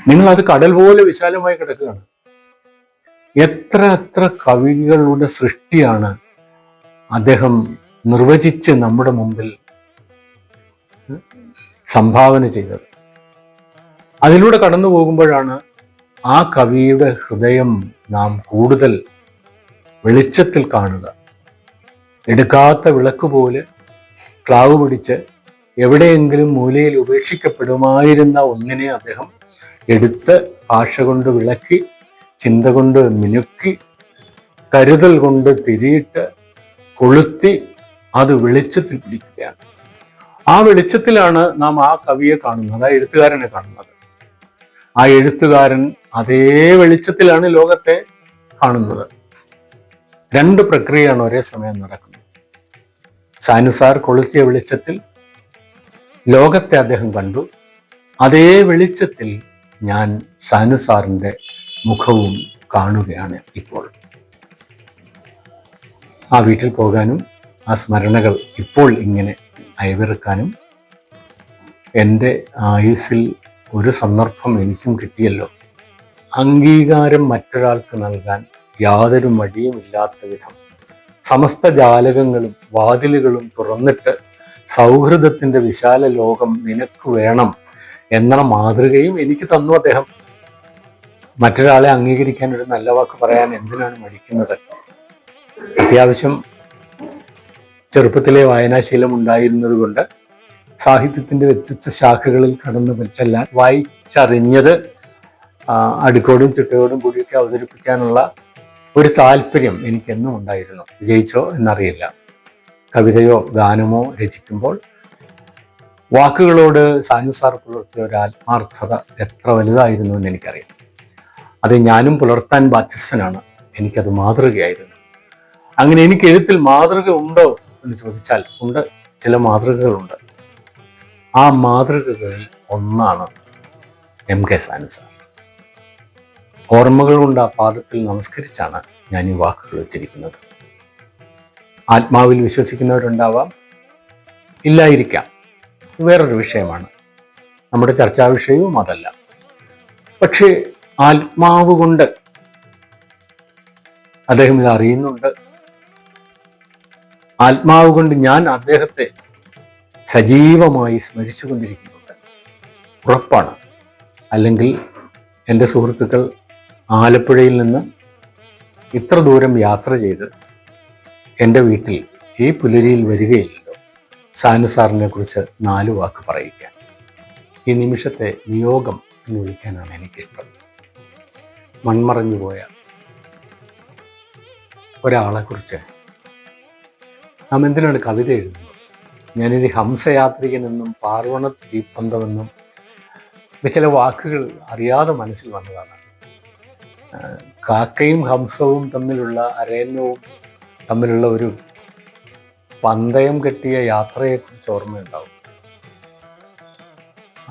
നിങ്ങളത് കടൽ പോലെ വിശാലമായി കിടക്കുകയാണ്. എത്ര കവികളുടെ സൃഷ്ടിയാണ് അദ്ദേഹം നിർവചിച്ച് നമ്മുടെ മുമ്പിൽ സംഭാവന ചെയ്തത്. അതിലൂടെ കടന്നു പോകുമ്പോഴാണ് ആ കവിയുടെ ഹൃദയം നാം കൂടുതൽ വെളിച്ചത്തിൽ കാണുക. എടുക്കാത്ത വിളക്ക് പോലെ ക്ലാവ് പിടിച്ച് എവിടെയെങ്കിലും മൂലയിൽ ഉപേക്ഷിക്കപ്പെടുമായിരുന്ന ഒന്നിനെ അദ്ദേഹം എടുത്ത് ഭാഷ കൊണ്ട് വിളക്കി, ചിന്ത കൊണ്ട് മിനുക്കി, കരുതൽ കൊണ്ട് തിരിയിട്ട് കൊളുത്തി അത് വെളിച്ചത്തിൽ പിടിക്കുകയാണ്. ആ വെളിച്ചത്തിലാണ് നാം ആ കവിയെ കാണുന്നത്, ആ എഴുത്തുകാരനെ കാണുന്നത്. ആ എഴുത്തുകാരൻ അതേ വെളിച്ചത്തിലാണ് ലോകത്തെ കാണുന്നത്. രണ്ട് പ്രക്രിയയാണ് ഒരേ സമയം നടക്കുന്നത്. സാനുസാർ കൊളുത്തിയ വെളിച്ചത്തിൽ ലോകത്തെ അദ്ദേഹം കണ്ടു. അതേ വെളിച്ചത്തിൽ ഞാൻ സാനുസാറിൻ്റെ മുഖവും കാണുകയാണ് ഇപ്പോൾ. ആ വീട്ടിൽ പോകാനും ആ സ്മരണകൾ ഇപ്പോൾ ഇങ്ങനെ അയവിറക്കാനും എൻ്റെ ആയുസ്സിൽ ഒരു സന്ദർഭം എനിക്കും കിട്ടിയല്ലോ. അംഗീകാരം മറ്റൊരാൾക്ക് നൽകാൻ യാതൊരു മടിയുമില്ലാത്ത വിധം സമസ്ത ജാലകങ്ങളും വാതിലുകളും തുറന്നിട്ട് സൗഹൃദത്തിൻ്റെ വിശാല ലോകം നിനക്ക് വേണം എന്ന മാതൃകയും എനിക്ക് തന്നു അദ്ദേഹം. മറ്റൊരാളെ അംഗീകരിക്കാൻ ഒരു നല്ല വാക്ക് പറയാൻ എന്തിനാണ് മടിക്കുന്നത്? അത്യാവശ്യം ചെറുപ്പത്തിലെ വായനാശീലം ഉണ്ടായിരുന്നത് കൊണ്ട് സാഹിത്യത്തിൻ്റെ വ്യത്യസ്ത ശാഖകളിൽ കടന്നു പറ്റെല്ലാം വായിച്ചറിഞ്ഞത് അടുക്കോടും ചിട്ടയോടും കൂടിയൊക്കെ അവതരിപ്പിക്കാനുള്ള ഒരു താല്പര്യം എനിക്കെന്നും ഉണ്ടായിരുന്നു. വിജയിച്ചോ എന്നറിയില്ല. കവിതയോ ഗാനമോ രചിക്കുമ്പോൾ വാക്കുകളോട് സാനുസാർ പുലർത്തിയ ഒരു ആത്മാർത്ഥത എത്ര വലുതായിരുന്നു എന്ന് എനിക്കറിയാം. അത് ഞാനും പുലർത്താൻ ബാധ്യസ്ഥനാണ്. എനിക്കത് മാതൃകയായിരുന്നു. അങ്ങനെ എനിക്ക് എഴുത്തിൽ മാതൃക ഉണ്ടോ എന്ന് ചോദിച്ചാൽ ഉണ്ട്, ചില മാതൃകകളുണ്ട്. ആ മാതൃകകളിൽ ഒന്നാണ് MK സാനുസാർ. ഓർമ്മകൾ കൊണ്ട് ആ പാദത്തിൽ നമസ്കരിച്ചാണ് ഞാൻ ഈ വാക്കുകൾ ഉച്ചരിക്കുന്നത്. ആത്മാവിൽ വിശ്വസിക്കുന്നവരുണ്ടാവാം, ഇല്ലായിരിക്കാം, വേറൊരു വിഷയമാണ്. നമ്മുടെ ചർച്ചാ വിഷയവും അതല്ല. പക്ഷേ ആത്മാവ് കൊണ്ട് അദ്ദേഹം ഇത് അറിയുന്നുണ്ട്. ആത്മാവ് കൊണ്ട് ഞാൻ അദ്ദേഹത്തെ സജീവമായി സ്മരിച്ചു കൊണ്ടിരിക്കുന്നുണ്ട്, ഉറപ്പാണ്. അല്ലെങ്കിൽ എൻ്റെ സുഹൃത്തുക്കൾ ആലപ്പുഴയിൽ നിന്ന് ഇത്ര ദൂരം യാത്ര ചെയ്ത് എൻ്റെ വീട്ടിൽ ഈ പുലരിയിൽ വരികയില്ലല്ലോ സാനുസാറിനെ കുറിച്ച് 4 വാക്ക് പറയിക്കാൻ. ഈ നിമിഷത്തെ നിയോഗം എന്ന് വിളിക്കാനാണ് എനിക്കിഷ്ടം. മൺമറഞ്ഞു പോയ ഒരാളെക്കുറിച്ച് നാം എന്തിനാണ് കവിത എഴുതുന്നത്? ഞാനിത് ഹംസയാത്രികനെന്നും പാർവണ ദീപന്തമെന്നും ചില വാക്കുകൾ അറിയാതെ മനസ്സിൽ വന്നതാണ്. കാക്കയും ഹംസവും തമ്മിലുള്ള അരയന്നവും തമ്മിലുള്ള ഒരു പന്തയം കെട്ടിയ യാത്രയെക്കുറിച്ച് ഓർമ്മയുണ്ടാവും.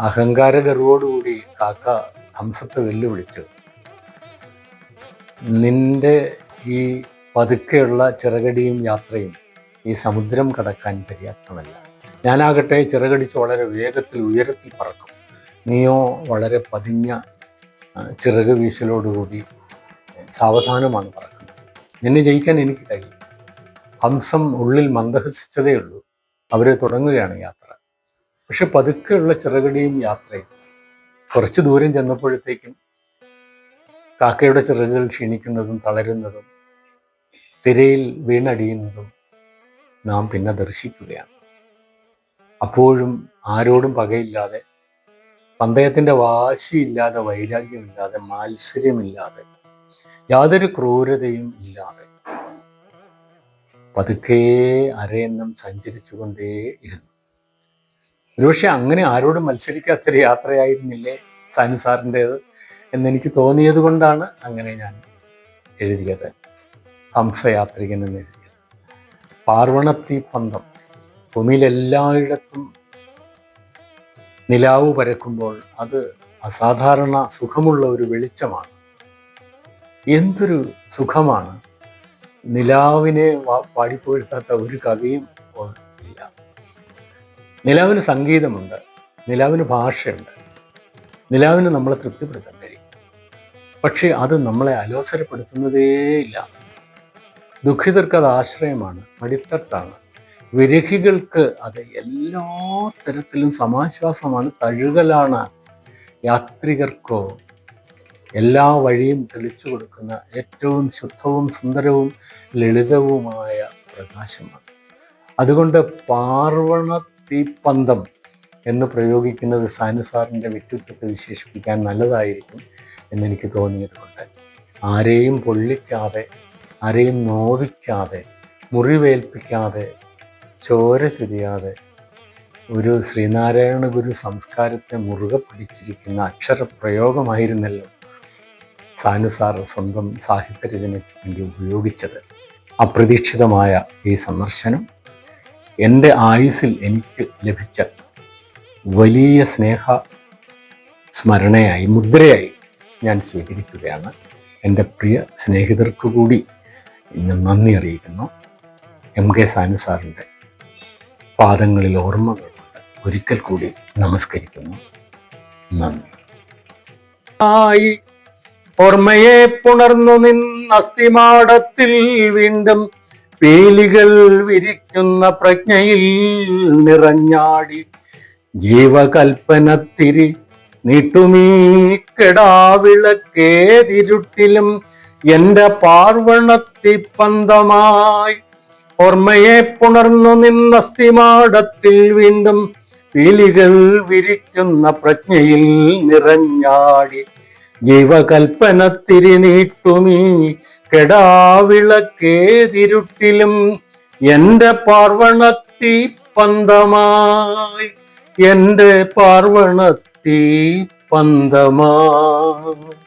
അഹങ്കാര ഗർവോടുകൂടി കാക്ക ഹംസത്തെ വെല്ലുവിളിച്ചു, നിന്റെ ഈ പതുക്കെയുള്ള ചിറകടിയും യാത്രയും ഈ സമുദ്രം കടക്കാൻ പര്യാപ്തമല്ല. ഞാനാകട്ടെ ചിറകടിച്ച് വളരെ വേഗത്തിൽ ഉയരത്തിൽ പറക്കും, നീയോ വളരെ പതിഞ്ഞ ചിറക് വീശലോടുകൂടി സാവധാനമാണ് പറക്കുന്നത്. നിന്നെ ജയിക്കാൻ എനിക്ക് കഴിയും. ഹംസം ഉള്ളിൽ മന്ദഹസിച്ചതേ ഉള്ളൂ. അവർ തുടങ്ങുകയാണ് യാത്ര. പക്ഷെ പതുക്കെയുള്ള ചിറകടിയും യാത്രയും കുറച്ച് ദൂരം ചെന്നപ്പോഴത്തേക്കും കാക്കയുടെ ചിറകുകൾ ക്ഷീണിക്കുന്നതും തളരുന്നതും തിരയിൽ വീണടിയുന്നതും നാം പിന്നെ ദർശിക്കുകയാണ്. അപ്പോഴും ആരോടും പകയില്ലാതെ, പന്തയത്തിൻ്റെ വാശിയില്ലാതെ, വൈരാഗ്യമില്ലാതെ, മാത്സര്യമില്ലാതെ, യാതൊരു ക്രൂരതയും ഇല്ലാതെ പതുക്കെ അരയന്നം സഞ്ചരിച്ചുകൊണ്ടേയിരുന്നു. ഒരുപക്ഷെ അങ്ങനെ ആരോടും മത്സരിക്കാത്തൊരു യാത്രയായിരുന്നില്ലേ സാനു സാറിൻ്റേത് എന്നെനിക്ക് തോന്നിയത് കൊണ്ടാണ് അങ്ങനെ ഞാൻ എഴുതിയത്. ഹംസയാത്രികൻ എന്ന് എഴുതിയത്. പാർവണത്തീ പന്തം. ഭൂമിയിലെല്ലായിടത്തും നിലാവ് പരക്കുമ്പോൾ അത് അസാധാരണ സുഖമുള്ള ഒരു വെളിച്ചമാണ്. എന്തൊരു സുഖമാണ്! നിലാവിനെ പാടിപ്പോഴ്ത്താത്ത ഒരു കവിയും ഇപ്പോൾ ഇല്ല. നിലാവിന് സംഗീതമുണ്ട്, നിലാവിന് ഭാഷയുണ്ട്, നിലാവിന് നമ്മളെ തൃപ്തിപ്പെടുത്താൻ കഴിയും. പക്ഷേ അത് നമ്മളെ അലോസരപ്പെടുത്തുന്നതേയില്ല. ദുഃഖിതർക്ക് അത് ആശ്രയമാണ്, മടിത്തട്ടാണ്. വിരഹികൾക്ക് അത് എല്ലാ തരത്തിലും സമാശ്വാസമാണ്, തഴുകലാണ്. യാത്രികർക്കോ എല്ലാ വഴിയും തെളിച്ചു കൊടുക്കുന്ന ഏറ്റവും ശുദ്ധവും സുന്ദരവും ലളിതവുമായ പ്രകാശമാണ്. അതുകൊണ്ട് പാർവണത്തീപ്പന്തം എന്ന് പ്രയോഗിക്കുന്നത് സാനു സാറിൻ്റെ വ്യക്തിത്വത്തെ വിശേഷിപ്പിക്കാൻ നല്ലതായിരിക്കും എന്നെനിക്ക് തോന്നിയത് കൊണ്ട്, ആരെയും പൊള്ളിക്കാതെ, ആരെയും നോവിക്കാതെ, മുറിവേൽപ്പിക്കാതെ, ചോര ചൊരിയാതെ, ഒരു ശ്രീനാരായണ ഗുരു സംസ്കാരത്തെ മുറുകെ പിടിച്ചിരിക്കുന്ന അക്ഷരപ്രയോഗമായിരുന്നല്ലോ സാനു സാർ സ്വന്തം സാഹിത്യരചനയ്ക്ക് വേണ്ടി ഉപയോഗിച്ചത്. അപ്രതീക്ഷിതമായ ഈ സന്ദർശനം എൻ്റെ ആയുസ്സിൽ എനിക്ക് ലഭിച്ച വലിയ സ്നേഹ സ്മരണയായി, മുദ്രയായി ഞാൻ സ്വീകരിക്കുകയാണ്. എൻ്റെ പ്രിയ സ്നേഹിതർക്ക് കൂടി ഇന്ന് നന്ദി അറിയിക്കുന്നു. MK സാനു സാറിൻ്റെ പാദങ്ങളിൽ ഓർമ്മകളുണ്ട്. ഒരിക്കൽ കൂടി നമസ്കരിക്കുന്നു. നന്ദി. ഓർമ്മയെ പുണർന്നു നിന്നസ്ഥിമാടത്തിൽ വീണ്ടും പീലികൾ വിരിക്കുന്ന പ്രജ്ഞയിൽ നിറഞ്ഞാടി ജീവകൽപ്പനത്തിരി നീട്ടുമീ കെടാവിളക്കേതിരുട്ടിലും എൻ്റെ പാർവണത്തിപ്പന്തമായി. ഓർമ്മയെ പുണർന്നു നിന്നസ്ഥിമാടത്തിൽ വീണ്ടും പീലികൾ വിരിക്കുന്ന പ്രജ്ഞയിൽ നിറഞ്ഞാടി ജീവകൽപ്പനത്തിരി നീട്ടുമീ കെടാവിളക്കേതിരുട്ടിലും എൻ്റെ പാർവണത്തിപ്പന്തമായി, എൻ്റെ പാർവണത്തിപ്പന്തമായി.